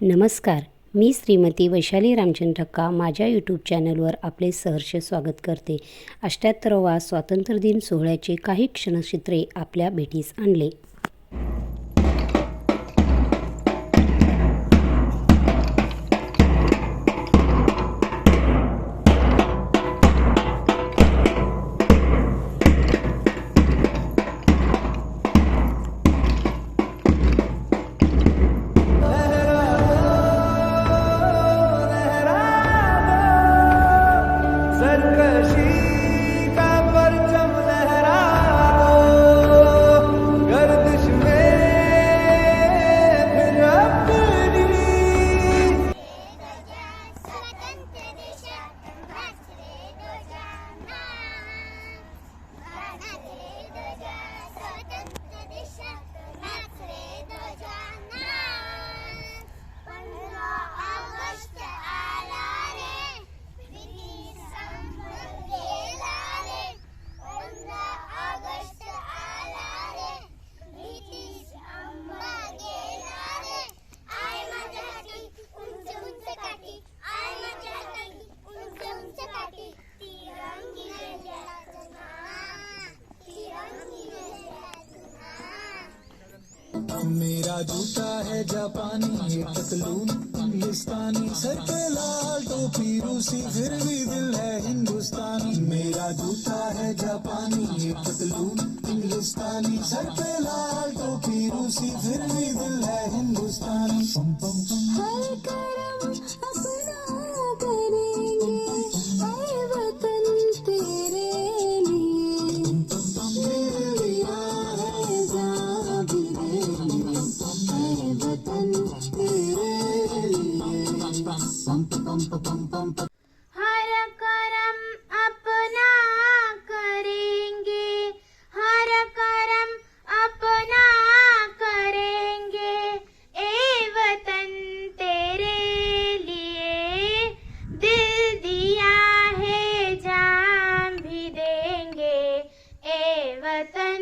नमस्कार, मी श्रीमती वैशाली रामचंद्र ठक्का माझ्या यूट्यूब चॅनलवर आपले सहर्ष स्वागत करते. 78वा स्वातंत्र्य दिन सोहळ्याचे काही क्षणचित्रे आपल्या भेटीस आणले. मेरा जूता है जापानी, ये पतलून इंग्लिस्तानी, सर पे लाल टोपी रूसी, फिर भी दिल है हिंदुस्तानी. मेरा जूता है जापानी, ये पतलून इंग्लिस्तानी, सर पे लाल टोपी रूसी, फिर भी दिल है हिंदुस्तानी. पम पम पम हर करम अपना करेंगे, आए वतन तेरे लिए. पम पम मेरे लिया है जान भी दे, आए वतन तेरे लिए. पम पम पम पम पम हर करम अपना करेंगे, हर करम अपना करेंगे, ए वतन तेरे लिए दिल दिया है जान भी देंगे, ए वतन